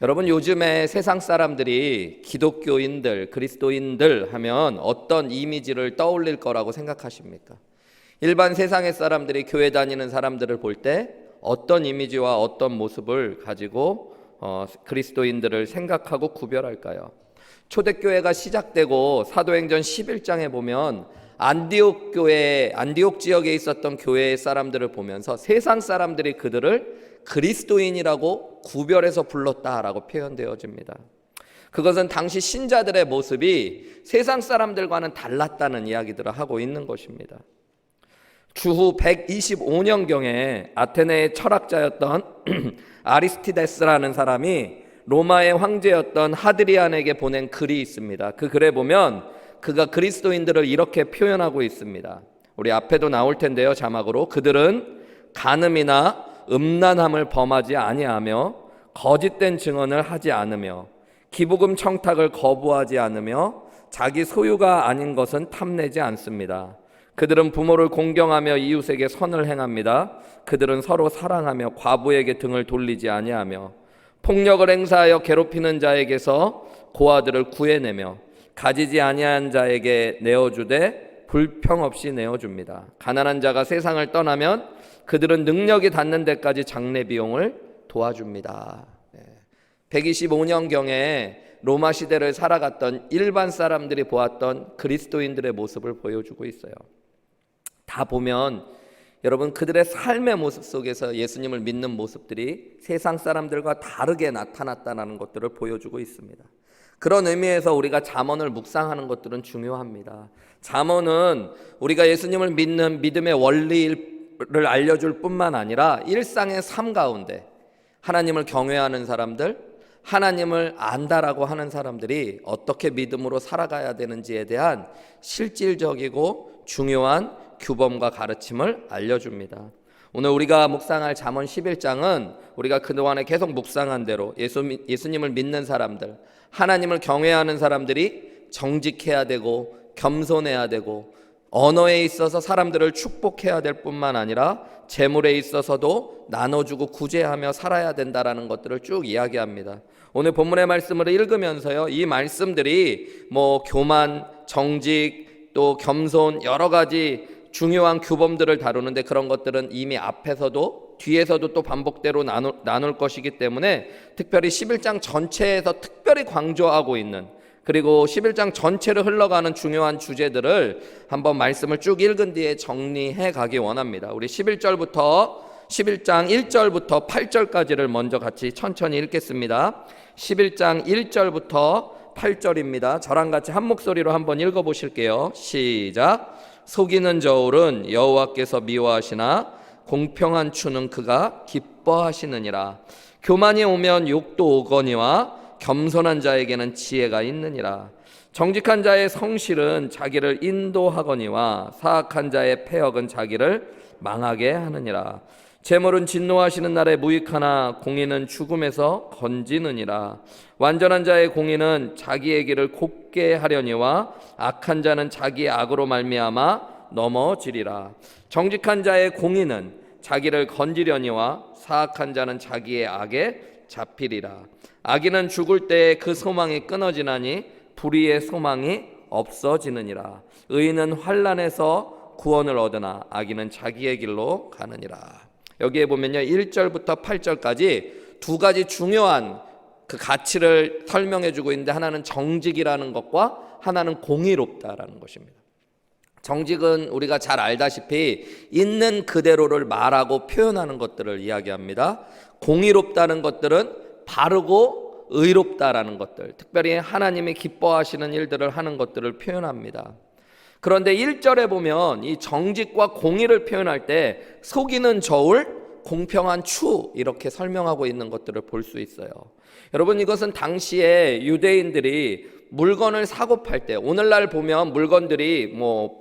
여러분, 요즘에 세상 사람들이 기독교인들, 그리스도인들 하면 어떤 이미지를 떠올릴 거라고 생각하십니까? 일반 세상의 사람들이 교회 다니는 사람들을 볼 때 어떤 이미지와 어떤 모습을 가지고 그리스도인들을 생각하고 구별할까요? 초대교회가 시작되고 사도행전 11장에 보면 안디옥 지역에 있었던 교회의 사람들을 보면서 세상 사람들이 그들을 그리스도인이라고 구별해서 불렀다라고 표현되어집니다. 그것은 당시 신자들의 모습이 세상 사람들과는 달랐다는 이야기들을 하고 있는 것입니다. 주후 125년경에 아테네의 철학자였던 아리스티데스라는 사람이 로마의 황제였던 하드리안에게 보낸 글이 있습니다. 그 글에 보면 그가 그리스도인들을 이렇게 표현하고 있습니다. 우리 앞에도 나올 텐데요, 자막으로. 그들은 간음이나 음란함을 범하지 아니하며 거짓된 증언을 하지 않으며 기부금 청탁을 거부하지 않으며 자기 소유가 아닌 것은 탐내지 않습니다. 그들은 부모를 공경하며 이웃에게 선을 행합니다. 그들은 서로 사랑하며 과부에게 등을 돌리지 아니하며 폭력을 행사하여 괴롭히는 자에게서 고아들을 구해내며 가지지 아니한 자에게 내어주되 불평 없이 내어줍니다. 가난한 자가 세상을 떠나면 그들은 능력이 닿는 데까지 장례 비용을 도와줍니다. 125년경에 로마 시대를 살아갔던 일반 사람들이 보았던 그리스도인들의 모습을 보여주고 있어요. 다 보면 여러분, 그들의 삶의 모습 속에서 예수님을 믿는 모습들이 세상 사람들과 다르게 나타났다는 것들을 보여주고 있습니다. 그런 의미에서 우리가 잠언을 묵상하는 것들은 중요합니다. 잠언은 우리가 예수님을 믿는 믿음의 원리를 알려줄 뿐만 아니라 일상의 삶 가운데 하나님을 경외하는 사람들, 하나님을 안다라고 하는 사람들이 어떻게 믿음으로 살아가야 되는지에 대한 실질적이고 중요한 규범과 가르침을 알려줍니다. 오늘 우리가 묵상할 잠언 11장은 우리가 그동안에 계속 묵상한 대로 예수님을 믿는 사람들, 하나님을 경외하는 사람들이 정직해야 되고 겸손해야 되고 언어에 있어서 사람들을 축복해야 될 뿐만 아니라 재물에 있어서도 나눠주고 구제하며 살아야 된다라는 것들을 쭉 이야기합니다. 오늘 본문의 말씀을 읽으면서요, 이 말씀들이 교만, 정직, 또 겸손, 여러 가지 중요한 규범들을 다루는데 그런 것들은 이미 앞에서도 뒤에서도 또 반복대로 나눌 것이기 때문에 특별히 11장 전체에서 특별히 강조하고 있는, 그리고 11장 전체를 흘러가는 중요한 주제들을 한번 말씀을 쭉 읽은 뒤에 정리해 가기 원합니다. 우리 11장 1절부터 8절까지를 먼저 같이 천천히 읽겠습니다. 11장 1절부터 8절입니다. 저랑 같이 한 목소리로 한번 읽어보실게요. 시작. 속이는 저울은 여호와께서 미워하시나 공평한 추는 그가 기뻐하시느니라. 교만이 오면 욕도 오거니와 겸손한 자에게는 지혜가 있느니라. 정직한 자의 성실은 자기를 인도하거니와 사악한 자의 패역은 자기를 망하게 하느니라. 재물은 진노하시는 날에 무익하나 공의는 죽음에서 건지느니라. 완전한 자의 공의는 자기의 길을 곱게 하려니와 악한 자는 자기의 악으로 말미암아 넘어지리라. 정직한 자의 공의는 자기를 건지려니와 사악한 자는 자기의 악에 잡히리라. 악인은 죽을 때에 그 소망이 끊어지나니 불의의 소망이 없어지느니라. 의인은 환난에서 구원을 얻으나 악인은 자기의 길로 가느니라. 여기에 보면요, 1절부터 8절까지 두 가지 중요한 그 가치를 설명해 주고 있는데, 하나는 정직이라는 것과 하나는 공의롭다라는 것입니다. 정직은 우리가 잘 알다시피 있는 그대로를 말하고 표현하는 것들을 이야기합니다. 공의롭다는 것들은 바르고 의롭다라는 것들, 특별히 하나님이 기뻐하시는 일들을 하는 것들을 표현합니다. 그런데 1절에 보면 이 정직과 공의를 표현할 때 속이는 저울, 공평한 추, 이렇게 설명하고 있는 것들을 볼 수 있어요. 여러분, 이것은 당시에 유대인들이 물건을 사고 팔 때, 오늘날 보면 물건들이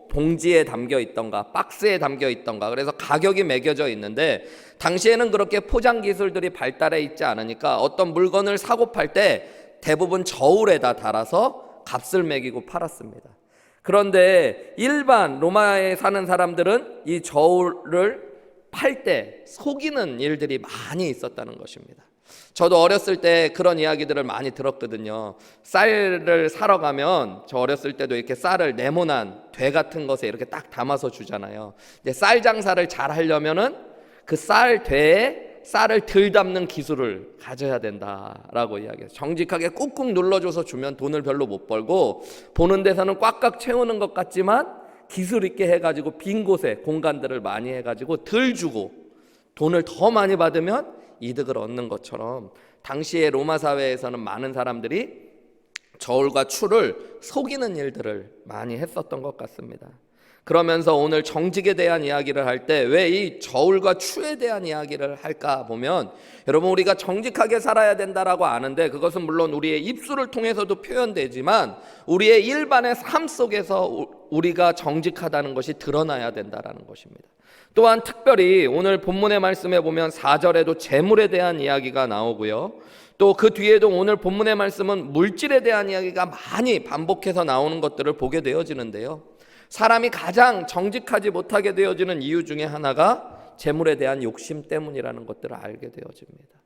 봉지에 담겨 있던가 박스에 담겨 있던가 그래서 가격이 매겨져 있는데, 당시에는 그렇게 포장 기술들이 발달해 있지 않으니까 어떤 물건을 사고 팔 때 대부분 저울에다 달아서 값을 매기고 팔았습니다. 그런데 일반 로마에 사는 사람들은 이 저울을 팔 때 속이는 일들이 많이 있었다는 것입니다. 저도 어렸을 때 그런 이야기들을 많이 들었거든요. 쌀을 사러 가면 저 어렸을 때도 이렇게 쌀을 네모난 되 같은 것에 이렇게 딱 담아서 주잖아요. 이제 쌀 장사를 잘 하려면은 그 쌀 되에 쌀을 덜 담는 기술을 가져야 된다라고 이야기해요. 정직하게 꾹꾹 눌러줘서 주면 돈을 별로 못 벌고 보는 데서는 꽉꽉 채우는 것 같지만 기술 있게 해가지고 빈 곳에 공간들을 많이 해가지고 덜 주고 돈을 더 많이 받으면 이득을 얻는 것처럼 당시의 로마 사회에서는 많은 사람들이 저울과 추를 속이는 일들을 많이 했었던 것 같습니다. 그러면서 오늘 정직에 대한 이야기를 할 때 왜 이 저울과 추에 대한 이야기를 할까 보면, 여러분 우리가 정직하게 살아야 된다라고 아는데 그것은 물론 우리의 입술을 통해서도 표현되지만 우리의 일반의 삶 속에서 우리가 정직하다는 것이 드러나야 된다라는 것입니다. 또한 특별히 오늘 본문의 말씀에 보면 4절에도 재물에 대한 이야기가 나오고요, 또 그 뒤에도 오늘 본문의 말씀은 물질에 대한 이야기가 많이 반복해서 나오는 것들을 보게 되어지는데요, 사람이 가장 정직하지 못하게 되어지는 이유 중에 하나가 재물에 대한 욕심 때문이라는 것들을 알게 되어집니다.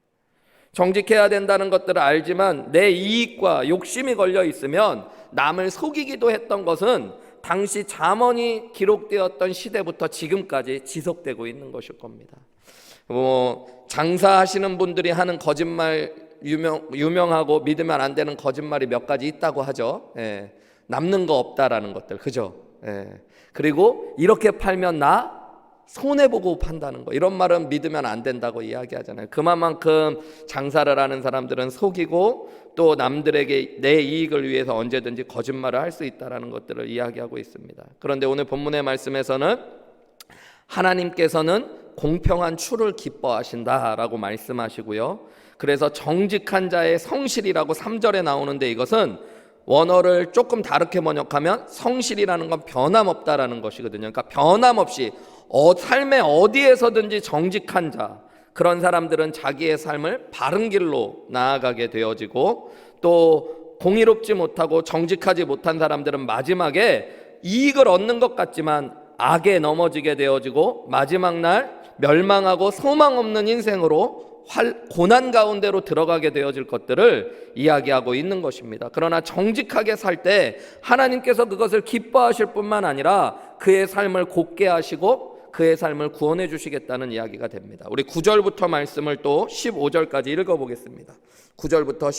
정직해야 된다는 것들을 알지만 내 이익과 욕심이 걸려 있으면 남을 속이기도 했던 것은 당시 잠언이 기록되었던 시대부터 지금까지 지속되고 있는 것일 겁니다. 장사하시는 분들이 하는 거짓말, 유명하고 믿으면 안 되는 거짓말이 몇 가지 있다고 하죠. 남는 거 없다라는 것들, 그죠? 그리고 이렇게 팔면 나 손해보고 판다는 거, 이런 말은 믿으면 안 된다고 이야기하잖아요. 그만큼 장사를 하는 사람들은 속이고 또 남들에게 내 이익을 위해서 언제든지 거짓말을 할 수 있다는 것들을 이야기하고 있습니다. 그런데 오늘 본문의 말씀에서는 하나님께서는 공평한 추를 기뻐하신다라고 말씀하시고요, 그래서 정직한 자의 성실이라고 3절에 나오는데, 이것은 원어를 조금 다르게 번역하면 성실이라는 건 변함없다라는 것이거든요. 그러니까 변함없이 삶의 어디에서든지 정직한 자, 그런 사람들은 자기의 삶을 바른 길로 나아가게 되어지고, 또 공의롭지 못하고 정직하지 못한 사람들은 마지막에 이익을 얻는 것 같지만 악에 넘어지게 되어지고 마지막 날 멸망하고 소망 없는 인생으로 고난 가운데로 들어가게 되어질 것들을 이야기하고 있는 것입니다. 그러나 정직하게 살 때 하나님께서 그것을 기뻐하실 뿐만 아니라 그의 삶을 곧게 하시고 그의 삶을 구원해 주시겠다는 이야기가 됩니다. 우리 9절부터 말씀을 또 15절까지 읽어보겠습니다. 9절부터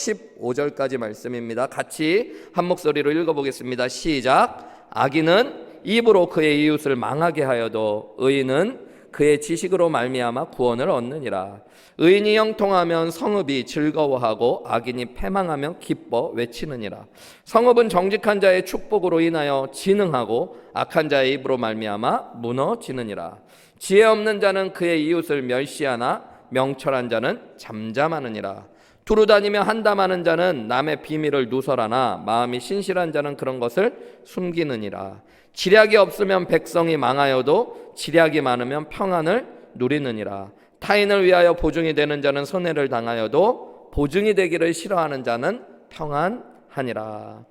15절까지 말씀입니다. 같이 한 목소리로 읽어보겠습니다. 시작. 악인은 입으로 그의 이웃을 망하게 하여도 의인은 그의 지식으로 말미암아 구원을 얻느니라. 의인이 형통하면 성읍이 즐거워하고 악인이 패망하면 기뻐 외치느니라. 성읍은 정직한 자의 축복으로 인하여 진흥하고 악한 자의 입으로 말미암아 무너지느니라. 지혜 없는 자는 그의 이웃을 멸시하나 명철한 자는 잠잠하느니라. 두루 다니며 한담하는 자는 남의 비밀을 누설하나 마음이 신실한 자는 그런 것을 숨기느니라. 지략이 없으면 백성이 망하여도 지략이 많으면 평안을 누리느니라. 타인을 위하여 보증이 되는 자는 손해를 당하여도 보증이 되기를 싫어하는 자는 평안하니라.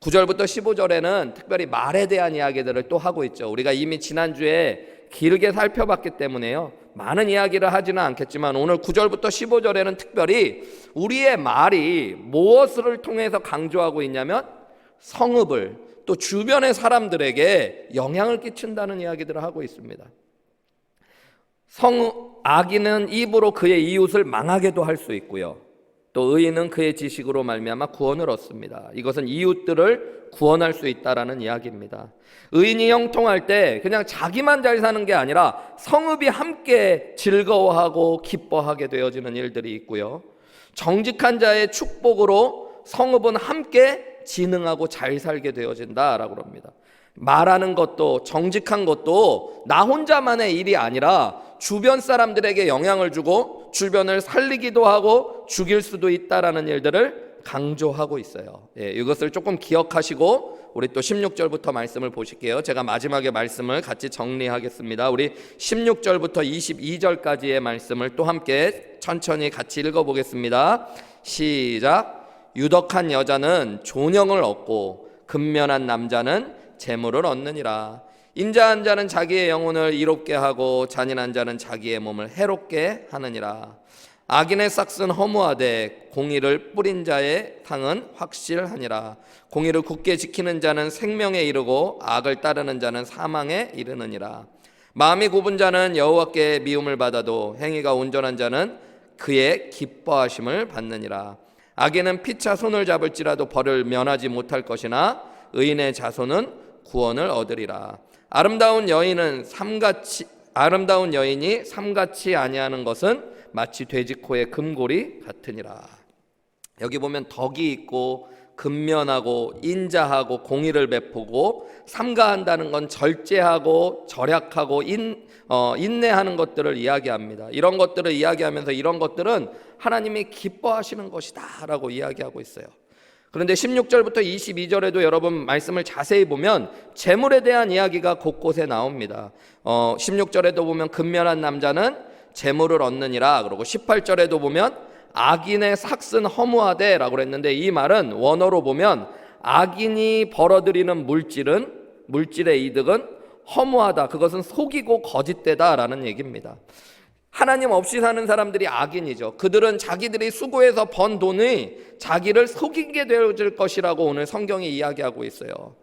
9절부터 15절에는 특별히 말에 대한 이야기들을 또 하고 있죠. 우리가 이미 지난주에 길게 살펴봤기 때문에요, 많은 이야기를 하지는 않겠지만 오늘 9절부터 15절에는 특별히 우리의 말이 무엇을 통해서 강조하고 있냐면 성읍을, 또 주변의 사람들에게 영향을 끼친다는 이야기들을 하고 있습니다. 악인은 입으로 그의 이웃을 망하게도 할 수 있고요, 또 의인은 그의 지식으로 말미암아 구원을 얻습니다. 이것은 이웃들을 구원할 수 있다라는 이야기입니다. 의인이 형통할 때 그냥 자기만 잘 사는 게 아니라 성읍이 함께 즐거워하고 기뻐하게 되어지는 일들이 있고요, 정직한 자의 축복으로 성읍은 함께 진흥하고 잘 살게 되어진다라고 합니다. 말하는 것도 정직한 것도 나 혼자만의 일이 아니라 주변 사람들에게 영향을 주고 주변을 살리기도 하고 죽일 수도 있다라는 일들을 강조하고 있어요. 이것을 조금 기억하시고 우리 또 16절부터 말씀을 보실게요. 제가 마지막에 말씀을 같이 정리하겠습니다. 우리 16절부터 22절까지의 말씀을 또 함께 천천히 같이 읽어보겠습니다. 시작. 유덕한 여자는 존영을 얻고 근면한 남자는 재물을 얻느니라. 인자한 자는 자기의 영혼을 이롭게 하고 잔인한 자는 자기의 몸을 해롭게 하느니라. 악인의 싹은 허무하되 공의를 뿌린 자의 상은 확실하니라. 공의를 굳게 지키는 자는 생명에 이르고 악을 따르는 자는 사망에 이르느니라. 마음이 굽은 자는 여호와께 미움을 받아도 행위가 온전한 자는 그의 기뻐하심을 받느니라. 악인은 피차 손을 잡을지라도 벌을 면하지 못할 것이나 의인의 자손은 구원을 얻으리라. 아름다운 여인이 삼같이 아니하는 것은 마치 돼지 코의 금고리 같으니라. 여기 보면 덕이 있고 근면하고 인자하고 공의를 베푸고 삼가한다는 건 절제하고 절약하고 인내하는 것들을 이야기합니다. 이런 것들을 이야기하면서 이런 것들은 하나님이 기뻐하시는 것이다 라고 이야기하고 있어요. 그런데 16절부터 22절에도 여러분 말씀을 자세히 보면 재물에 대한 이야기가 곳곳에 나옵니다. 16절에도 보면 근면한 남자는 재물을 얻느니라. 그리고 18절에도 보면 악인의 삭은 허무하되 라고 했는데, 이 말은 원어로 보면 악인이 벌어들이는 물질의 이득은 허무하다, 그것은 속이고 거짓되다 라는 얘기입니다. 하나님 없이 사는 사람들이 악인이죠. 그들은 자기들이 수고해서 번 돈이 자기를 속이게 되어질 것이라고 오늘 성경이 이야기하고 있어요.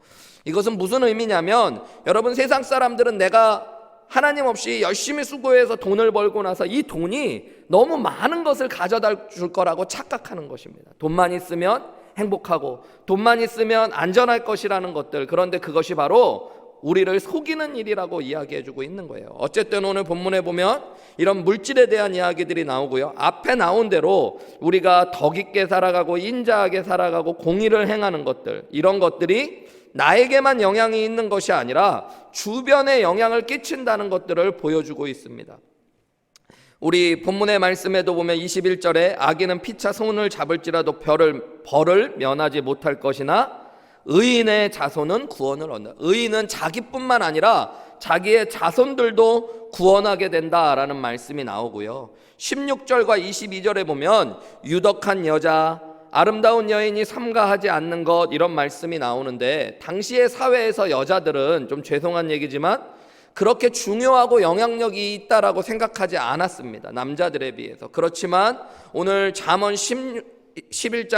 이것은 무슨 의미냐면, 여러분, 세상 사람들은 내가 하나님 없이 열심히 수고해서 돈을 벌고 나서 이 돈이 너무 많은 것을 가져다 줄 거라고 착각하는 것입니다. 돈만 있으면 행복하고 돈만 있으면 안전할 것이라는 것들, 그런데 그것이 바로 우리를 속이는 일이라고 이야기해주고 있는 거예요. 어쨌든 오늘 본문에 보면 이런 물질에 대한 이야기들이 나오고요, 앞에 나온 대로 우리가 덕 있게 살아가고 인자하게 살아가고 공의를 행하는 것들, 이런 것들이 나에게만 영향이 있는 것이 아니라 주변에 영향을 끼친다는 것들을 보여주고 있습니다. 우리 본문의 말씀에도 보면 21절에 악인은 피차 손을 잡을지라도 벌을 면하지 못할 것이나 의인의 자손은 구원을 얻는다. 의인은 자기뿐만 아니라 자기의 자손들도 구원하게 된다라는 말씀이 나오고요, 16절과 22절에 보면 유덕한 여자, 아름다운 여인이 삼가하지 않는 것, 이런 말씀이 나오는데, 당시의 사회에서 여자들은, 좀 죄송한 얘기지만 그렇게 중요하고 영향력이 있다라고 생각하지 않았습니다, 남자들에 비해서. 그렇지만 오늘 잠언 11장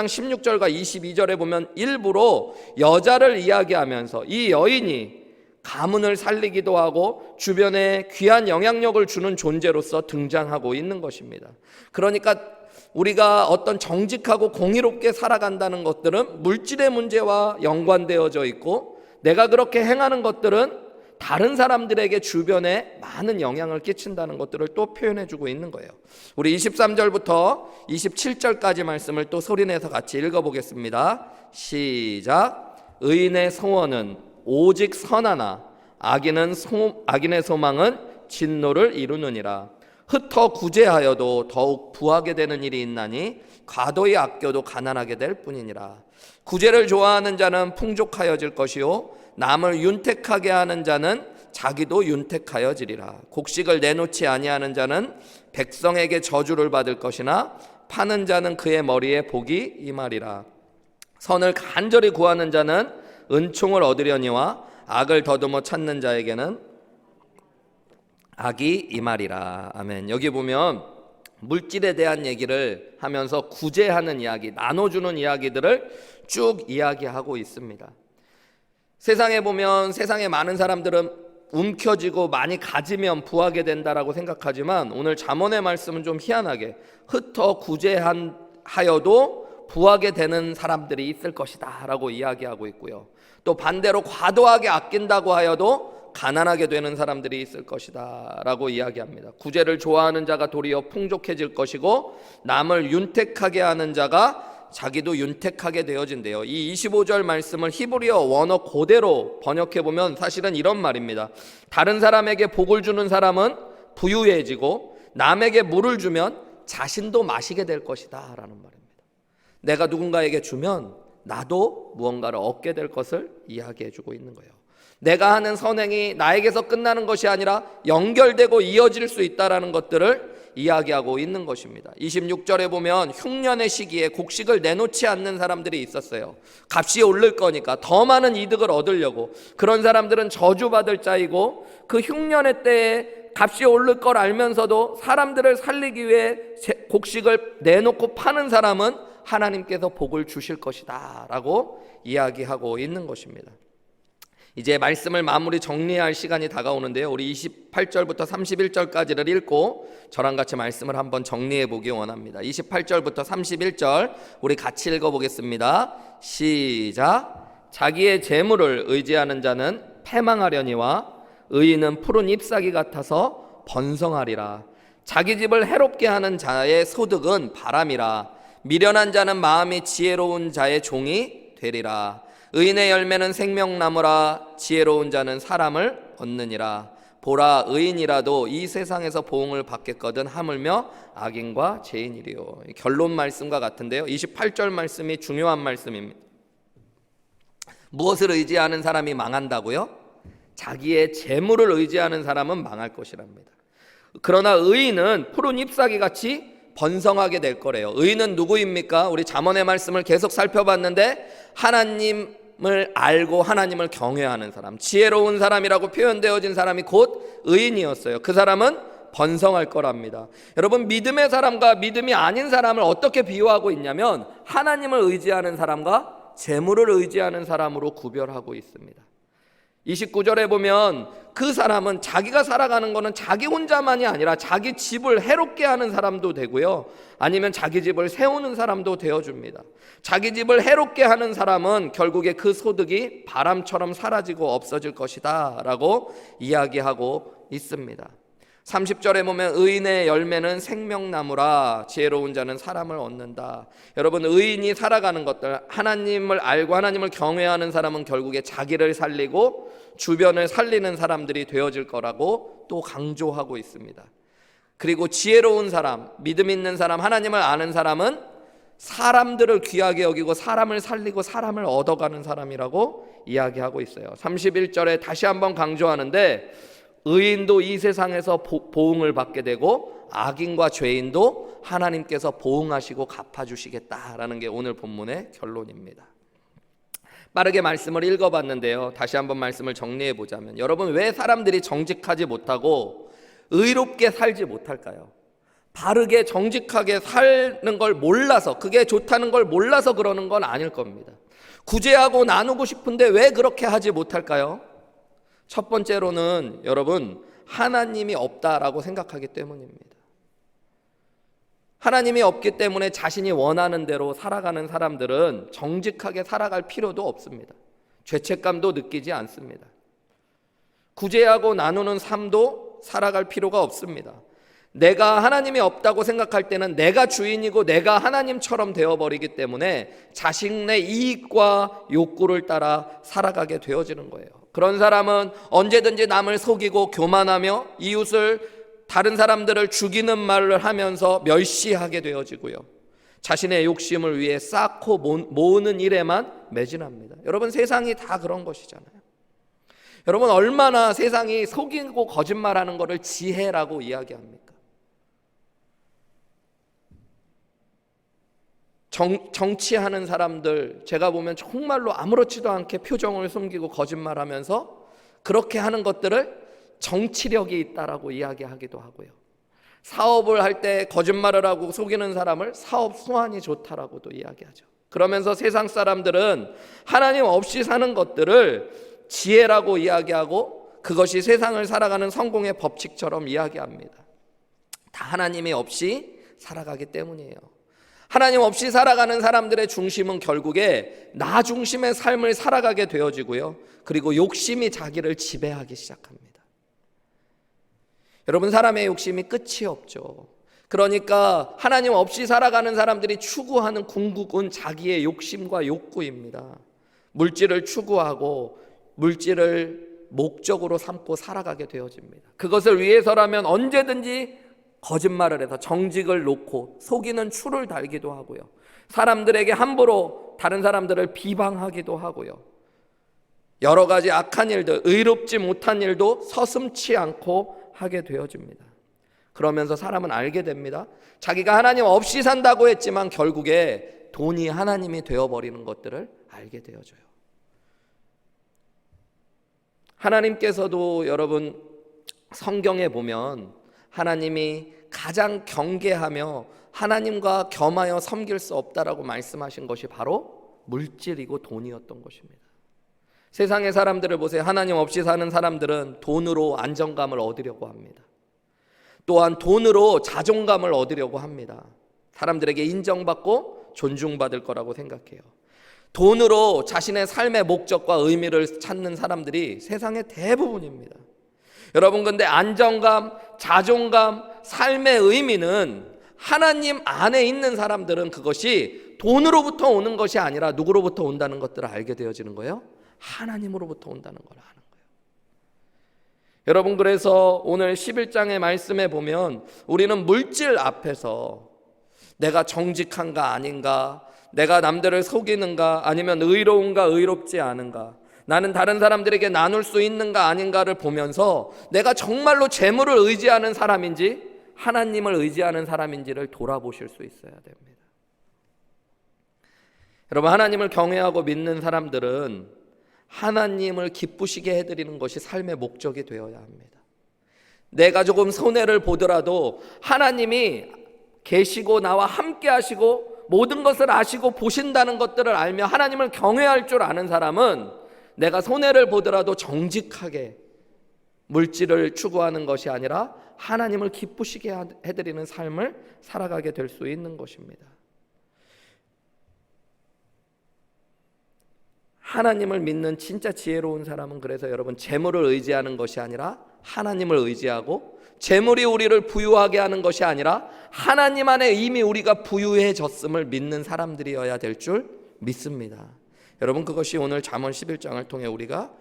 16절과 22절에 보면 일부러 여자를 이야기하면서 이 여인이 가문을 살리기도 하고 주변에 귀한 영향력을 주는 존재로서 등장하고 있는 것입니다. 그러니까 우리가 어떤 정직하고 공의롭게 살아간다는 것들은 물질의 문제와 연관되어져 있고, 내가 그렇게 행하는 것들은 다른 사람들에게 주변에 많은 영향을 끼친다는 것들을 또 표현해주고 있는 거예요. 우리 23절부터 27절까지 말씀을 또 소리내서 같이 읽어보겠습니다. 시작. 의인의 소원은 오직 선하나 악인의 소망은 진노를 이루느니라. 흩어 구제하여도 더욱 부하게 되는 일이 있나니 과도히 아껴도 가난하게 될 뿐이니라. 구제를 좋아하는 자는 풍족하여질 것이요 남을 윤택하게 하는 자는 자기도 윤택하여지리라. 곡식을 내놓지 아니하는 자는 백성에게 저주를 받을 것이나 파는 자는 그의 머리에 복이 임하리라. 선을 간절히 구하는 자는 은총을 얻으려니와 악을 더듬어 찾는 자에게는 악이 임하리라. 아멘. 여기 보면 물질에 대한 얘기를 하면서 구제하는 이야기, 나눠주는 이야기들을 쭉 이야기하고 있습니다. 세상에 보면 세상에 많은 사람들은 움켜쥐고 많이 가지면 부하게 된다라고 생각하지만, 오늘 잠언의 말씀은 좀 희한하게 흩어 구제하여도 부하게 되는 사람들이 있을 것이다 라고 이야기하고 있고요, 또 반대로 과도하게 아낀다고 하여도 가난하게 되는 사람들이 있을 것이다 라고 이야기합니다. 구제를 좋아하는 자가 도리어 풍족해질 것이고 남을 윤택하게 하는 자가 자기도 윤택하게 되어진대요. 이 25절 말씀을 히브리어 원어 그대로 번역해보면 사실은 이런 말입니다. 다른 사람에게 복을 주는 사람은 부유해지고 남에게 물을 주면 자신도 마시게 될 것이다 라는 말입니다. 내가 누군가에게 주면 나도 무언가를 얻게 될 것을 이야기해주고 있는 거예요. 내가 하는 선행이 나에게서 끝나는 것이 아니라 연결되고 이어질 수 있다는 것들을 이야기하고 있는 것입니다. 26절에 보면 흉년의 시기에 곡식을 내놓지 않는 사람들이 있었어요. 값이 오를 거니까 더 많은 이득을 얻으려고. 그런 사람들은 저주받을 자이고 그 흉년의 때에 값이 오를 걸 알면서도 사람들을 살리기 위해 곡식을 내놓고 파는 사람은 하나님께서 복을 주실 것이다 라고 이야기하고 있는 것입니다. 이제 말씀을 마무리 정리할 시간이 다가오는데요, 우리 28절부터 31절까지를 읽고 저랑 같이 말씀을 한번 정리해 보기 원합니다. 28절부터 31절 우리 같이 읽어보겠습니다. 시작. 자기의 재물을 의지하는 자는 패망하려니와 의인은 푸른 잎사귀 같아서 번성하리라. 자기 집을 해롭게 하는 자의 소득은 바람이라. 미련한 자는 마음이 지혜로운 자의 종이 되리라. 의인의 열매는 생명나무라. 지혜로운 자는 사람을 얻느니라. 보라, 의인이라도 이 세상에서 보응을 받겠거든 하물며 악인과 죄인이리요. 결론 말씀과 같은데요, 28절 말씀이 중요한 말씀입니다. 무엇을 의지하는 사람이 망한다고요? 자기의 재물을 의지하는 사람은 망할 것이랍니다. 그러나 의인은 푸른 잎사귀 같이 번성하게 될 거래요. 의인은 누구입니까? 우리 잠언의 말씀을 계속 살펴봤는데 하나님을 알고 하나님을 경외하는 사람, 지혜로운 사람이라고 표현되어진 사람이 곧 의인이었어요. 그 사람은 번성할 거랍니다. 여러분, 믿음의 사람과 믿음이 아닌 사람을 어떻게 비유하고 있냐면 하나님을 의지하는 사람과 재물을 의지하는 사람으로 구별하고 있습니다. 29절에 보면 그 사람은 자기가 살아가는 것은 자기 혼자만이 아니라 자기 집을 해롭게 하는 사람도 되고요, 아니면 자기 집을 세우는 사람도 되어줍니다. 자기 집을 해롭게 하는 사람은 결국에 그 소득이 바람처럼 사라지고 없어질 것이다 라고 이야기하고 있습니다. 30절에 보면 의인의 열매는 생명나무라. 지혜로운 자는 사람을 얻는다. 여러분, 의인이 살아가는 것들, 하나님을 알고 하나님을 경외하는 사람은 결국에 자기를 살리고 주변을 살리는 사람들이 되어질 거라고 또 강조하고 있습니다. 그리고 지혜로운 사람, 믿음 있는 사람, 하나님을 아는 사람은 사람들을 귀하게 여기고 사람을 살리고 사람을 얻어가는 사람이라고 이야기하고 있어요. 31절에 다시 한번 강조하는데 의인도 이 세상에서 보응을 받게 되고 악인과 죄인도 하나님께서 보응하시고 갚아주시겠다라는 게 오늘 본문의 결론입니다. 빠르게 말씀을 읽어봤는데요, 다시 한번 말씀을 정리해 보자면, 여러분, 왜 사람들이 정직하지 못하고 의롭게 살지 못할까요? 바르게 정직하게 사는 걸 몰라서, 그게 좋다는 걸 몰라서 그러는 건 아닐 겁니다. 구제하고 나누고 싶은데 왜 그렇게 하지 못할까요? 첫 번째로는 여러분, 하나님이 없다라고 생각하기 때문입니다. 하나님이 없기 때문에 자신이 원하는 대로 살아가는 사람들은 정직하게 살아갈 필요도 없습니다. 죄책감도 느끼지 않습니다. 구제하고 나누는 삶도 살아갈 필요가 없습니다. 내가 하나님이 없다고 생각할 때는 내가 주인이고 내가 하나님처럼 되어버리기 때문에 자신의 이익과 욕구를 따라 살아가게 되어지는 거예요. 그런 사람은 언제든지 남을 속이고 교만하며 이웃을, 다른 사람들을 죽이는 말을 하면서 멸시하게 되어지고요, 자신의 욕심을 위해 쌓고 모으는 일에만 매진합니다. 여러분, 세상이 다 그런 것이잖아요. 여러분, 얼마나 세상이 속이고 거짓말하는 것을 지혜라고 이야기합니까? 정치하는 사람들, 제가 보면 정말로 아무렇지도 않게 표정을 숨기고 거짓말하면서 그렇게 하는 것들을 정치력이 있다라고 이야기하기도 하고요, 사업을 할 때 거짓말을 하고 속이는 사람을 사업 수완이 좋다라고도 이야기하죠. 그러면서 세상 사람들은 하나님 없이 사는 것들을 지혜라고 이야기하고 그것이 세상을 살아가는 성공의 법칙처럼 이야기합니다. 다 하나님이 없이 살아가기 때문이에요. 하나님 없이 살아가는 사람들의 중심은 결국에 나 중심의 삶을 살아가게 되어지고요, 그리고 욕심이 자기를 지배하기 시작합니다. 여러분, 사람의 욕심이 끝이 없죠. 그러니까 하나님 없이 살아가는 사람들이 추구하는 궁극은 자기의 욕심과 욕구입니다. 물질을 추구하고 물질을 목적으로 삼고 살아가게 되어집니다. 그것을 위해서라면 언제든지 거짓말을 해서 정직을 놓고 속이는 추를 달기도 하고요, 사람들에게 함부로 다른 사람들을 비방하기도 하고요, 여러 가지 악한 일들, 의롭지 못한 일도 서슴지 않고 하게 되어집니다. 그러면서 사람은 알게 됩니다. 자기가 하나님 없이 산다고 했지만 결국에 돈이 하나님이 되어버리는 것들을 알게 되어져요. 하나님께서도 여러분, 성경에 보면 하나님이 가장 경계하며 하나님과 겸하여 섬길 수 없다라고 말씀하신 것이 바로 물질이고 돈이었던 것입니다. 세상의 사람들을 보세요. 하나님 없이 사는 사람들은 돈으로 안정감을 얻으려고 합니다. 또한 돈으로 자존감을 얻으려고 합니다. 사람들에게 인정받고 존중받을 거라고 생각해요. 돈으로 자신의 삶의 목적과 의미를 찾는 사람들이 세상의 대부분입니다. 여러분, 근데 안정감, 자존감, 삶의 의미는 하나님 안에 있는 사람들은 그것이 돈으로부터 오는 것이 아니라 누구로부터 온다는 것들을 알게 되어지는 거예요. 하나님으로부터 온다는 걸 아는 거예요. 여러분, 그래서 오늘 11장의 말씀에 보면 우리는 물질 앞에서 내가 정직한가 아닌가, 내가 남들을 속이는가, 아니면 의로운가 의롭지 않은가, 나는 다른 사람들에게 나눌 수 있는가 아닌가를 보면서 내가 정말로 재물을 의지하는 사람인지 하나님을 의지하는 사람인지를 돌아보실 수 있어야 됩니다. 여러분, 하나님을 경외하고 믿는 사람들은 하나님을 기쁘시게 해드리는 것이 삶의 목적이 되어야 합니다. 내가 조금 손해를 보더라도 하나님이 계시고 나와 함께 하시고 모든 것을 아시고 보신다는 것들을 알며 하나님을 경외할 줄 아는 사람은 내가 손해를 보더라도 정직하게 물질을 추구하는 것이 아니라 하나님을 기쁘시게 해드리는 삶을 살아가게 될 수 있는 것입니다. 하나님을 믿는 진짜 지혜로운 사람은 그래서 여러분, 재물을 의지하는 것이 아니라 하나님을 의지하고, 재물이 우리를 부유하게 하는 것이 아니라 하나님 안에 이미 우리가 부유해졌음을 믿는 사람들이어야 될 줄 믿습니다. 여러분, 그것이 오늘 잠언 11장을 통해 우리가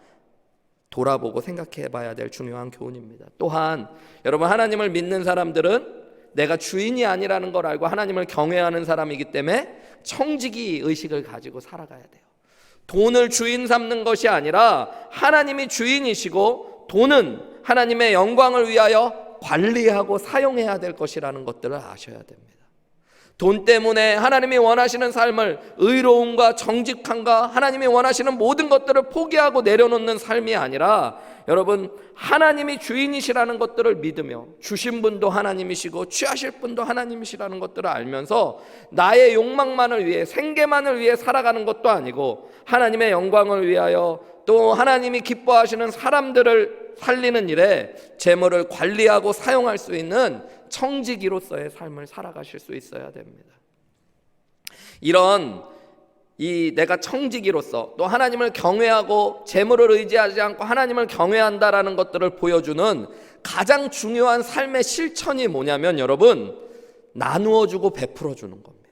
돌아보고 생각해 봐야 될 중요한 교훈입니다. 또한 여러분, 하나님을 믿는 사람들은 내가 주인이 아니라는 걸 알고 하나님을 경외하는 사람이기 때문에 청지기 의식을 가지고 살아가야 돼요. 돈을 주인 삼는 것이 아니라 하나님이 주인이시고 돈은 하나님의 영광을 위하여 관리하고 사용해야 될 것이라는 것들을 아셔야 됩니다. 돈 때문에 하나님이 원하시는 삶을, 의로움과 정직함과 하나님이 원하시는 모든 것들을 포기하고 내려놓는 삶이 아니라 여러분, 하나님이 주인이시라는 것들을 믿으며 주신 분도 하나님이시고 취하실 분도 하나님이시라는 것들을 알면서 나의 욕망만을 위해, 생계만을 위해 살아가는 것도 아니고 하나님의 영광을 위하여 또 하나님이 기뻐하시는 사람들을 살리는 일에 재물을 관리하고 사용할 수 있는 청지기로서의 삶을 살아가실 수 있어야 됩니다. 이런 내가 청지기로서 또 하나님을 경외하고 재물을 의지하지 않고 하나님을 경외한다라는 것들을 보여주는 가장 중요한 삶의 실천이 뭐냐면 여러분, 나누어주고 베풀어주는 겁니다.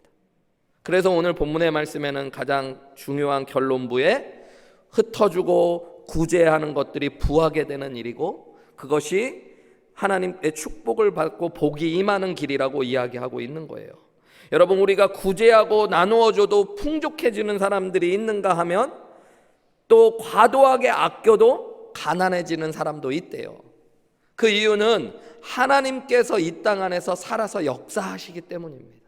그래서 오늘 본문의 말씀에는 가장 중요한 결론부에 흩어주고 구제하는 것들이 부하게 되는 일이고 그것이 하나님의 축복을 받고 복이 임하는 길이라고 이야기하고 있는 거예요. 여러분, 우리가 구제하고 나누어줘도 풍족해지는 사람들이 있는가 하면 또 과도하게 아껴도 가난해지는 사람도 있대요. 그 이유는 하나님께서 이 땅 안에서 살아서 역사하시기 때문입니다.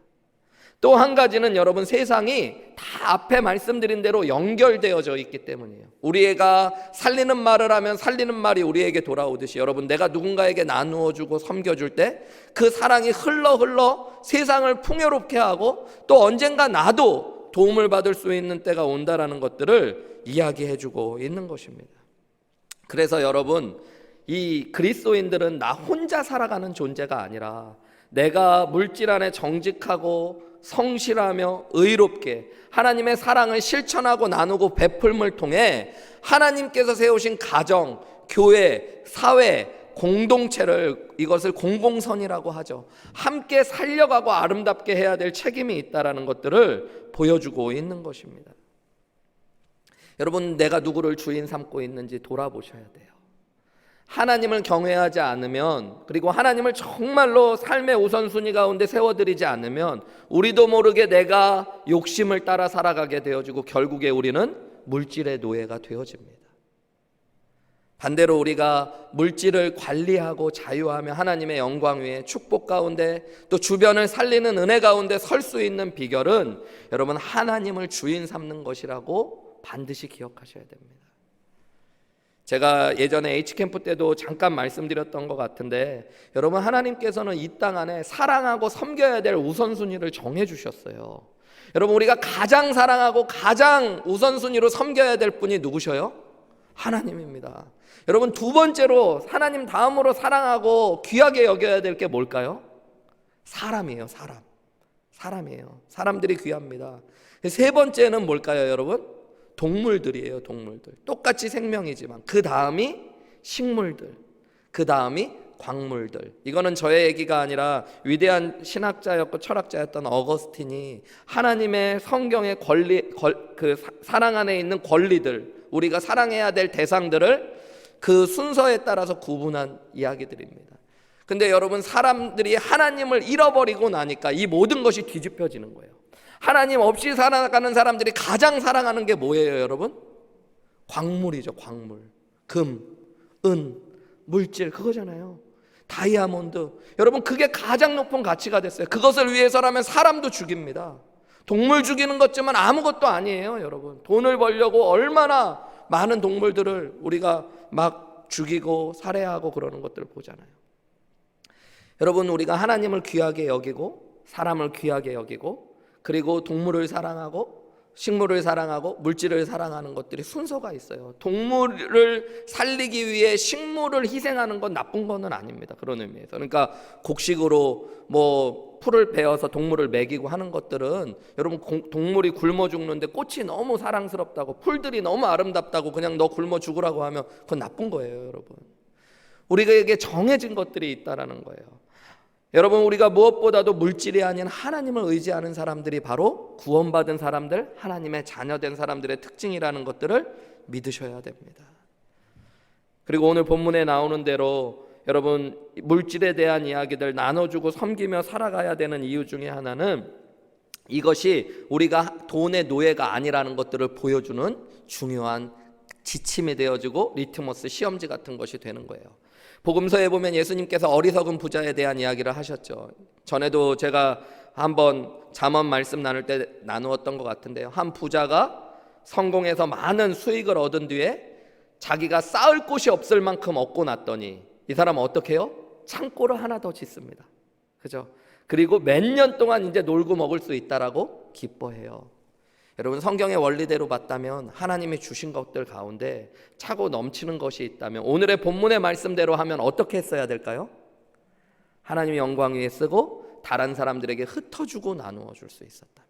또 한 가지는 여러분, 세상이 다 앞에 말씀드린 대로 연결되어져 있기 때문이에요. 우리가 살리는 말을 하면 살리는 말이 우리에게 돌아오듯이 여러분, 내가 누군가에게 나누어주고 섬겨줄 때 그 사랑이 흘러 세상을 풍요롭게 하고 또 언젠가 나도 도움을 받을 수 있는 때가 온다라는 것들을 이야기해주고 있는 것입니다. 그래서 여러분, 이 그리스도인들은 나 혼자 살아가는 존재가 아니라 내가 물질 안에 정직하고 성실하며 의롭게 하나님의 사랑을 실천하고 나누고 베풀음을 통해 하나님께서 세우신 가정, 교회, 사회, 공동체를, 이것을 공공선이라고 하죠. 함께 살려가고 아름답게 해야 될 책임이 있다라는 것들을 보여주고 있는 것입니다. 여러분, 내가 누구를 주인 삼고 있는지 돌아보셔야 돼요. 하나님을 경외하지 않으면, 그리고 하나님을 정말로 삶의 우선순위 가운데 세워드리지 않으면 우리도 모르게 내가 욕심을 따라 살아가게 되어지고 결국에 우리는 물질의 노예가 되어집니다. 반대로 우리가 물질을 관리하고 자유하며 하나님의 영광 위에 축복 가운데 또 주변을 살리는 은혜 가운데 설 수 있는 비결은 여러분, 하나님을 주인 삼는 것이라고 반드시 기억하셔야 됩니다. 제가 예전에 H캠프 때도 잠깐 말씀드렸던 것 같은데, 여러분, 하나님께서는 이 땅 안에 사랑하고 섬겨야 될 우선순위를 정해주셨어요. 여러분, 우리가 가장 사랑하고 가장 우선순위로 섬겨야 될 분이 누구셔요? 하나님입니다. 여러분, 두 번째로 하나님 다음으로 사랑하고 귀하게 여겨야 될 게 뭘까요? 사람이에요. 사람이에요. 사람들이 귀합니다. 세 번째는 뭘까요, 여러분? 동물들이에요. 동물들. 똑같이 생명이지만 그 다음이 식물들, 그 다음이 광물들. 이거는 저의 얘기가 아니라 위대한 신학자였고 철학자였던 어거스틴이 하나님의 성경의 사랑 안에 있는 권리들, 우리가 사랑해야 될 대상들을 그 순서에 따라서 구분한 이야기들입니다. 근데 여러분, 사람들이 하나님을 잃어버리고 나니까 이 모든 것이 뒤집혀지는 거예요. 하나님 없이 살아가는 사람들이 가장 사랑하는 게 뭐예요, 여러분? 광물이죠. 광물. 금, 은, 물질, 그거잖아요. 다이아몬드. 여러분, 그게 가장 높은 가치가 됐어요. 그것을 위해서라면 사람도 죽입니다. 동물 죽이는 것쯤은 아무것도 아니에요, 여러분. 돈을 벌려고 얼마나 많은 동물들을 우리가 막 죽이고 살해하고 그러는 것들을 보잖아요. 여러분, 우리가 하나님을 귀하게 여기고 사람을 귀하게 여기고 그리고 동물을 사랑하고 식물을 사랑하고 물질을 사랑하는 것들이 순서가 있어요. 동물을 살리기 위해 식물을 희생하는 건 나쁜 거는 아닙니다. 그런 의미에서. 그러니까 곡식으로 뭐 풀을 베어서 동물을 먹이고 하는 것들은, 여러분, 동물이 굶어 죽는데 꽃이 너무 사랑스럽다고, 풀들이 너무 아름답다고 그냥 너 굶어 죽으라고 하면 그건 나쁜 거예요, 여러분. 우리에게 정해진 것들이 있다라는 거예요. 여러분, 우리가 무엇보다도 물질이 아닌 하나님을 의지하는 사람들이 바로 구원받은 사람들, 하나님의 자녀된 사람들의 특징이라는 것들을 믿으셔야 됩니다. 그리고 오늘 본문에 나오는 대로 여러분, 물질에 대한 이야기들 나눠주고 섬기며 살아가야 되는 이유 중에 하나는 이것이 우리가 돈의 노예가 아니라는 것들을 보여주는 중요한 지침이 되어지고 리트머스 시험지 같은 것이 되는 거예요. 복음서에 보면 예수님께서 어리석은 부자에 대한 이야기를 하셨죠. 전에도 제가 한번 잠언 말씀 나눌 때 나누었던 것 같은데요. 한 부자가 성공해서 많은 수익을 얻은 뒤에 자기가 쌓을 곳이 없을 만큼 얻고 났더니 이 사람은 어떻게 해요? 창고를 하나 더 짓습니다. 그죠? 그리고 몇 년 동안 이제 놀고 먹을 수 있다라고 기뻐해요. 여러분, 성경의 원리대로 봤다면 하나님이 주신 것들 가운데 차고 넘치는 것이 있다면 오늘의 본문의 말씀대로 하면 어떻게 했어야 될까요? 하나님의 영광 위에 쓰고 다른 사람들에게 흩어주고 나누어 줄 수 있었다면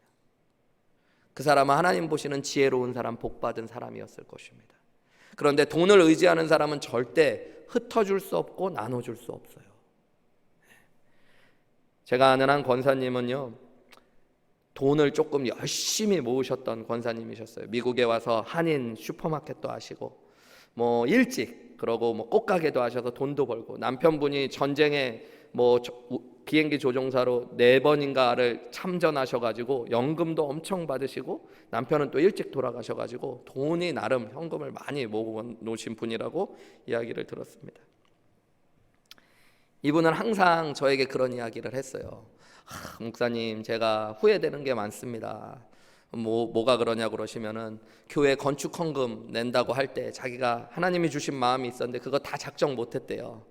그 사람은 하나님 보시는 지혜로운 사람, 복받은 사람이었을 것입니다. 그런데 돈을 의지하는 사람은 절대 흩어줄 수 없고 나눠줄 수 없어요. 제가 아는 한 권사님은요, 돈을 조금 열심히 모으셨던 권사님이셨어요. 미국에 와서 한인 슈퍼마켓도 하시고 뭐 일찍, 그러고 뭐 꽃가게도 하셔서 돈도 벌고, 남편분이 전쟁에 뭐 비행기 조종사로 4번인가를 참전하셔가지고 연금도 엄청 받으시고, 남편은 또 일찍 돌아가셔가지고 돈이 나름 현금을 많이 모으고 놓으신 분이라고 이야기를 들었습니다. 이분은 항상 저에게 그런 이야기를 했어요. 목사님, 제가 후회되는 게 많습니다. 뭐가 그러냐고 그러시면은, 교회 건축 헌금 낸다고 할 때 자기가 하나님이 주신 마음이 있었는데 그거 다 작정 못했대요.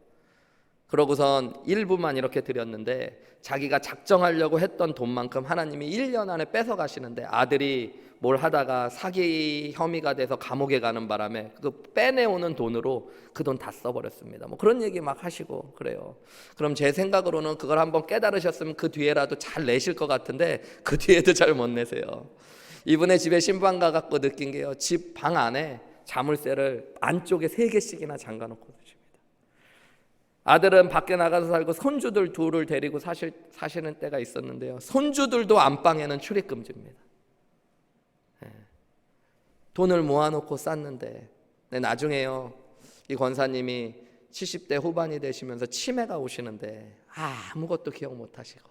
그러고선 일부만 이렇게 드렸는데 자기가 작정하려고 했던 돈만큼 하나님이 1년 안에 뺏어 가시는데, 아들이 뭘 하다가 사기 혐의가 돼서 감옥에 가는 바람에 그 빼내오는 돈으로 그 돈 다 써버렸습니다. 뭐 그런 얘기 막 하시고 그래요. 그럼 제 생각으로는 그걸 한번 깨달으셨으면 그 뒤에라도 잘 내실 것 같은데 그 뒤에도 잘 못 내세요. 이분의 집에 신방 가갖고 느낀 게요, 집 방 안에 자물쇠를 안쪽에 3개씩이나 잠가놓고 두십니다. 아들은 밖에 나가서 살고 손주들 둘을 데리고 사시는 때가 있었는데요, 손주들도 안방에는 출입금지입니다. 돈을 모아놓고 쌌는데, 나중에요, 이 권사님이 70대 후반이 되시면서 치매가 오시는데 아무것도 기억 못하시고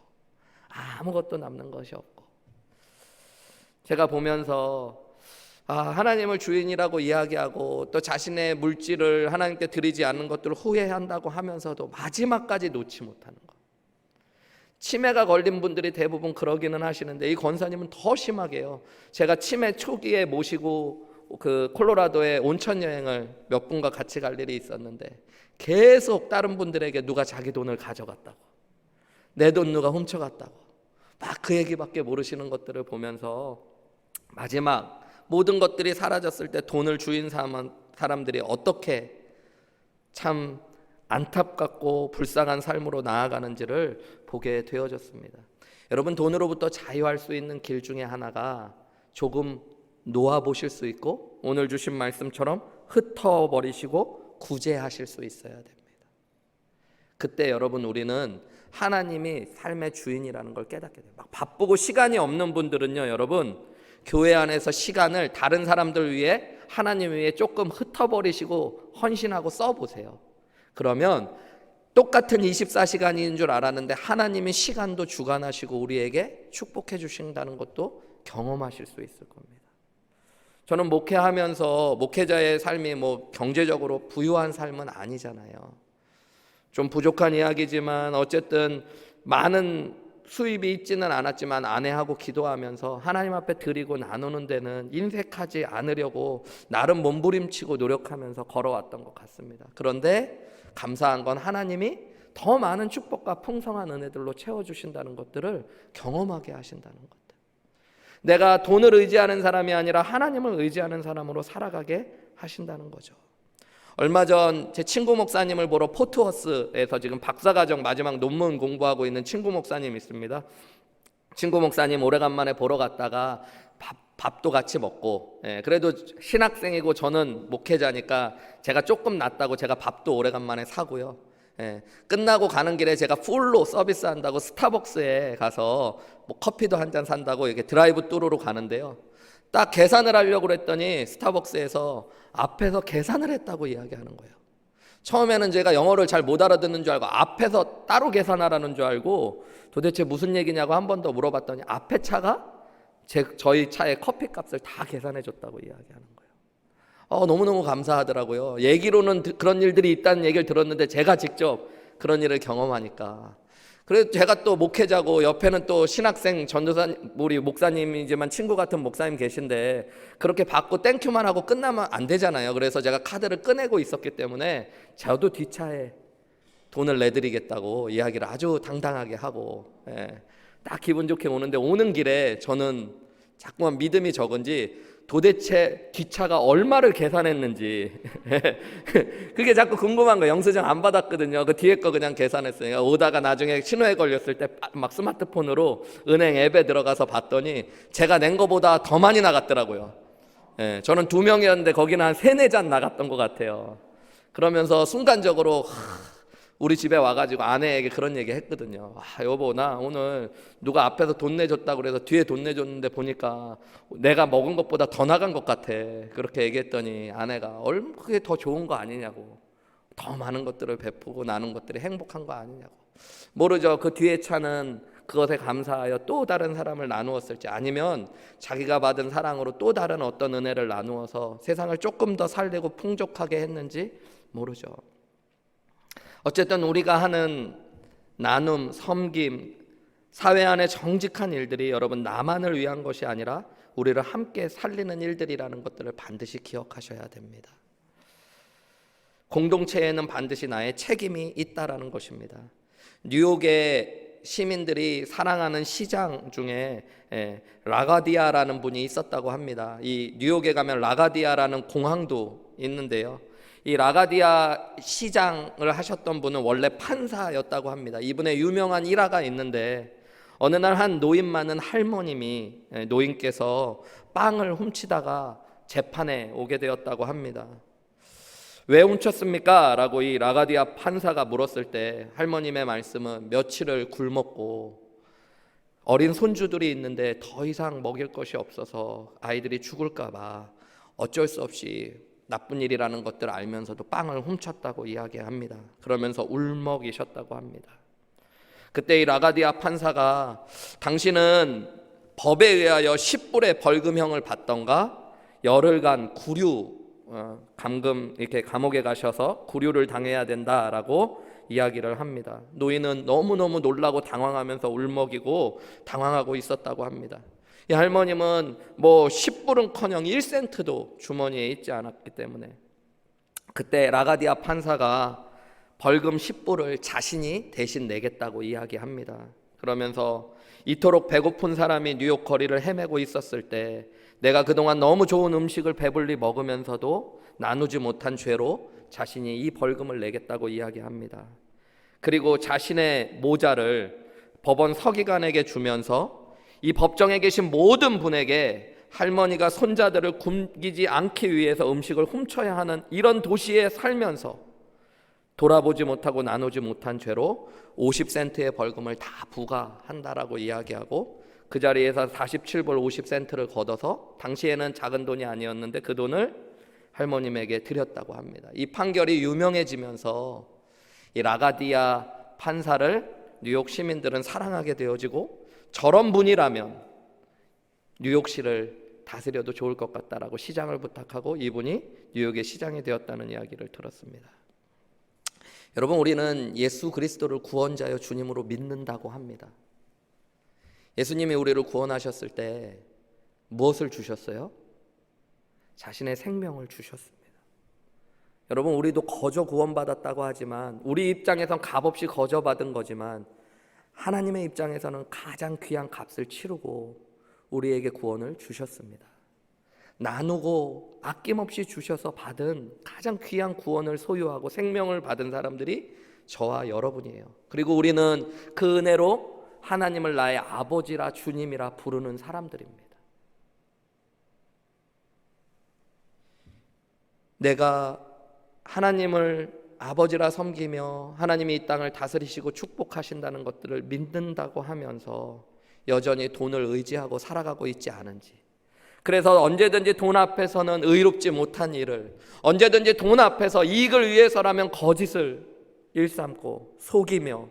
아무것도 남는 것이 없고, 제가 보면서 하나님을 주인이라고 이야기하고 또 자신의 물질을 하나님께 드리지 않는 것들을 후회한다고 하면서도 마지막까지 놓지 못하는 것. 치매가 걸린 분들이 대부분 그러기는 하시는데 이 권사님은 더 심하게요. 제가 치매 초기에 모시고 그 콜로라도에 온천 여행을 몇 분과 같이 갈 일이 있었는데 계속 다른 분들에게 누가 자기 돈을 가져갔다고, 내 돈 누가 훔쳐갔다고 막 그 얘기밖에 모르시는 것들을 보면서 마지막 모든 것들이 사라졌을 때 돈을 주인 사람들이 어떻게 참 안타깝고 불쌍한 삶으로 나아가는지를 보게 되어졌습니다. 여러분, 돈으로부터 자유할 수 있는 길 중에 하나가 조금 놓아보실 수 있고 오늘 주신 말씀처럼 흩어버리시고 구제하실 수 있어야 됩니다. 그때 여러분, 우리는 하나님이 삶의 주인이라는 걸 깨닫게 돼요. 막 바쁘고 시간이 없는 분들은요, 여러분, 교회 안에서 시간을 다른 사람들 위해, 하나님 위해 조금 흩어버리시고 헌신하고 써보세요. 그러면 똑같은 24시간인 줄 알았는데 하나님이 시간도 주관하시고 우리에게 축복해 주신다는 것도 경험하실 수 있을 겁니다. 저는 목회하면서 목회자의 삶이 뭐 경제적으로 부유한 삶은 아니잖아요. 좀 부족한 이야기지만 어쨌든 많은 수입이 있지는 않았지만 아내하고 기도하면서 하나님 앞에 드리고 나누는 데는 인색하지 않으려고 나름 몸부림치고 노력하면서 걸어왔던 것 같습니다. 그런데 감사한 건 하나님이 더 많은 축복과 풍성한 은혜들로 채워주신다는 것들을 경험하게 하신다는 것들. 내가 돈을 의지하는 사람이 아니라 하나님을 의지하는 사람으로 살아가게 하신다는 거죠. 얼마 전 제 친구 목사님을 보러 포트워스에서 지금 박사과정 마지막 논문 공부하고 있는 친구 목사님 있습니다. 친구 목사님 오래간만에 보러 갔다가 밥도 같이 먹고, 그래도 신학생이고 저는 목회자니까 제가 조금 낫다고 제가 밥도 오래간만에 사고요. 끝나고 가는 길에 제가 풀로 서비스한다고 스타벅스에 가서 뭐 커피도 한 잔 산다고 이렇게 드라이브 뚜루로 가는데요. 딱 계산을 하려고 했더니 스타벅스에서 앞에서 계산을 했다고 이야기하는 거예요. 처음에는 제가 영어를 잘 못 알아듣는 줄 알고 앞에서 따로 계산하라는 줄 알고 도대체 무슨 얘기냐고 한 번 더 물어봤더니 앞에 차가 저희 차의 커피 값을 다 계산해 줬다고 이야기하는 거예요. 너무너무 감사하더라고요. 얘기로는 그런 일들이 있다는 얘기를 들었는데 제가 직접 그런 일을 경험하니까. 그래서 제가 또 목회자고 옆에는 또 신학생 전도사님, 우리 목사님이지만 친구 같은 목사님 계신데 그렇게 받고 땡큐만 하고 끝나면 안 되잖아요. 그래서 제가 카드를 꺼내고 있었기 때문에 저도 뒷차에 돈을 내드리겠다고 이야기를 아주 당당하게 하고, 딱 기분 좋게 오는데 오는 길에 저는 자꾸만 믿음이 적은지 도대체 뒷차가 얼마를 계산했는지 그게 자꾸 궁금한 거예요. 영수증 안 받았거든요. 그 뒤에 거 그냥 계산했어요. 오다가 나중에 신호에 걸렸을 때 막 스마트폰으로 은행 앱에 들어가서 봤더니 제가 낸 거보다 더 많이 나갔더라고요. 저는 2명이었는데 거기는 한 3-4잔 나갔던 것 같아요. 그러면서 순간적으로 우리 집에 와가지고 아내에게 그런 얘기 했거든요. 여보, 나 오늘 누가 앞에서 돈 내줬다고 그래서 뒤에 돈 내줬는데 보니까 내가 먹은 것보다 더 나간 것 같아. 그렇게 얘기했더니 아내가 그게 더 좋은 거 아니냐고, 더 많은 것들을 베푸고 나눈 것들이 행복한 거 아니냐고. 모르죠. 그 뒤에 차는 그것에 감사하여 또 다른 사람을 나누었을지, 아니면 자기가 받은 사랑으로 또 다른 어떤 은혜를 나누어서 세상을 조금 더 살리고 풍족하게 했는지 모르죠. 어쨌든 우리가 하는 나눔, 섬김, 사회 안의 정직한 일들이 여러분 나만을 위한 것이 아니라 우리를 함께 살리는 일들이라는 것들을 반드시 기억하셔야 됩니다. 공동체에는 반드시 나의 책임이 있다라는 것입니다. 뉴욕의 시민들이 사랑하는 시장 중에 라가디아라는 분이 있었다고 합니다. 이 뉴욕에 가면 라가디아라는 공항도 있는데요. 이 라가디아 시장을 하셨던 분은 원래 판사였다고 합니다. 이분의 유명한 일화가 있는데 어느 날 한 노인 많은 할머님이, 노인께서 빵을 훔치다가 재판에 오게 되었다고 합니다. 왜 훔쳤습니까? 라고 이 라가디아 판사가 물었을 때 할머님의 말씀은 며칠을 굶었고 어린 손주들이 있는데 더 이상 먹일 것이 없어서 아이들이 죽을까 봐 어쩔 수 없이 나쁜 일이라는 것들을 알면서도 빵을 훔쳤다고 이야기합니다. 그러면서 울먹이셨다고 합니다. 그때 이 라가디아 판사가 당신은 법에 의하여 10불의 벌금형을 받던가 열흘간 감금, 이렇게 감옥에 가셔서 구류를 당해야 된다라고 이야기를 합니다. 노인은 너무너무 놀라고 당황하면서 울먹이고 당황하고 있었다고 합니다. 이 할머님은 뭐 10불은커녕 1센트도 주머니에 있지 않았기 때문에 그때 라가디아 판사가 벌금 10불을 자신이 대신 내겠다고 이야기합니다. 그러면서 이토록 배고픈 사람이 뉴욕 거리를 헤매고 있었을 때 내가 그동안 너무 좋은 음식을 배불리 먹으면서도 나누지 못한 죄로 자신이 이 벌금을 내겠다고 이야기합니다. 그리고 자신의 모자를 법원 서기관에게 주면서 이 법정에 계신 모든 분에게 할머니가 손자들을 굶기지 않기 위해서 음식을 훔쳐야 하는 이런 도시에 살면서 돌아보지 못하고 나누지 못한 죄로 50센트의 벌금을 다 부과한다라고 이야기하고 그 자리에서 47불 50센트를 걷어서 당시에는 작은 돈이 아니었는데 그 돈을 할머님에게 드렸다고 합니다. 이 판결이 유명해지면서 이 라가디아 판사를 뉴욕 시민들은 사랑하게 되어지고 저런 분이라면 뉴욕시를 다스려도 좋을 것 같다라고 시장을 부탁하고 이분이 뉴욕의 시장이 되었다는 이야기를 들었습니다. 여러분, 우리는 예수 그리스도를 구원자여 주님으로 믿는다고 합니다. 예수님이 우리를 구원하셨을 때 무엇을 주셨어요? 자신의 생명을 주셨습니다. 여러분, 우리도 거저 구원받았다고 하지만 우리 입장에선 값없이 거저 받은 거지만 하나님의 입장에서는 가장 귀한 값을 치르고 우리에게 구원을 주셨습니다. 나누고 아낌없이 주셔서 받은 가장 귀한 구원을 소유하고 생명을 받은 사람들이 저와 여러분이에요. 그리고 우리는 그 은혜로 하나님을 나의 아버지라 주님이라 부르는 사람들입니다. 내가 하나님을 아버지라 섬기며 하나님이 이 땅을 다스리시고 축복하신다는 것들을 믿는다고 하면서 여전히 돈을 의지하고 살아가고 있지 않은지, 그래서 언제든지 돈 앞에서는 의롭지 못한 일을, 언제든지 돈 앞에서 이익을 위해서라면 거짓을 일삼고 속이며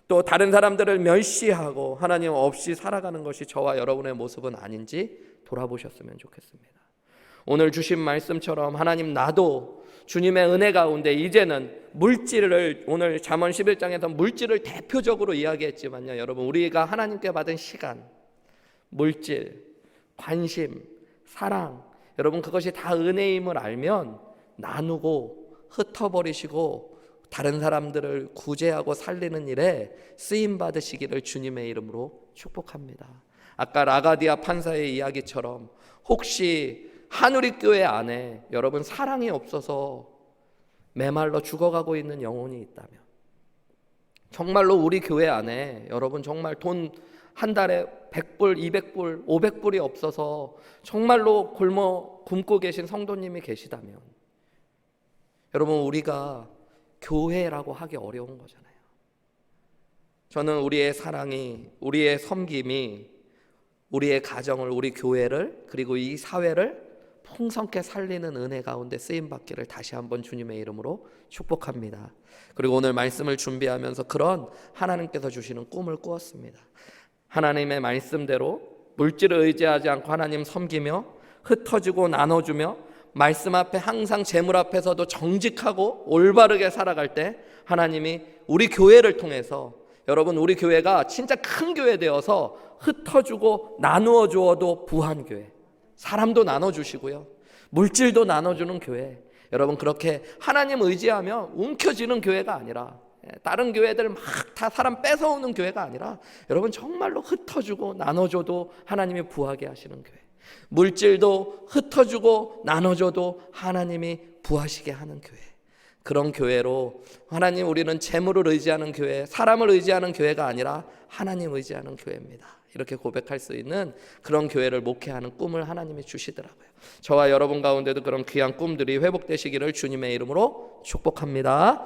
또 다른 사람들을 멸시하고 하나님 없이 살아가는 것이 저와 여러분의 모습은 아닌지 돌아보셨으면 좋겠습니다. 오늘 주신 말씀처럼 하나님, 나도 주님의 은혜 가운데 이제는 물질을, 오늘 잠언 11장에서 물질을 대표적으로 이야기했지만요, 여러분, 우리가 하나님께 받은 시간, 물질, 관심, 사랑, 여러분, 그것이 다 은혜임을 알면 나누고 흩어버리시고 다른 사람들을 구제하고 살리는 일에 쓰임 받으시기를 주님의 이름으로 축복합니다. 아까 라가디아 판사의 이야기처럼 혹시 한우리교회 안에 여러분 사랑이 없어서 메말라 죽어가고 있는 영혼이 있다면, 정말로 우리 교회 안에 여러분 정말 돈 한 달에 100불, 200불, 500불이 없어서 정말로 굶고 계신 성도님이 계시다면, 여러분, 우리가 교회라고 하기 어려운 거잖아요. 저는 우리의 사랑이, 우리의 섬김이 우리의 가정을, 우리 교회를, 그리고 이 사회를 풍성케 살리는 은혜 가운데 쓰임받기를 다시 한번 주님의 이름으로 축복합니다. 그리고 오늘 말씀을 준비하면서 그런 하나님께서 주시는 꿈을 꾸었습니다. 하나님의 말씀대로 물질을 의지하지 않고 하나님 섬기며 흩어지고 나눠주며 말씀 앞에 항상 재물 앞에서도 정직하고 올바르게 살아갈 때 하나님이 우리 교회를 통해서, 여러분, 우리 교회가 진짜 큰 교회 되어서 흩어주고 나누어 주어도 부한 교회, 사람도 나눠주시고요, 물질도 나눠주는 교회, 여러분, 그렇게 하나님 의지하며 움켜쥐는 교회가 아니라, 다른 교회들 막 다 사람 뺏어오는 교회가 아니라, 여러분, 정말로 흩어주고 나눠줘도 하나님이 부하게 하시는 교회, 물질도 흩어주고 나눠줘도 하나님이 부하시게 하는 교회, 그런 교회로 하나님, 우리는 재물을 의지하는 교회, 사람을 의지하는 교회가 아니라 하나님 의지하는 교회입니다, 이렇게 고백할 수 있는 그런 교회를 목회하는 꿈을 하나님이 주시더라고요. 저와 여러분 가운데도 그런 귀한 꿈들이 회복되시기를 주님의 이름으로 축복합니다.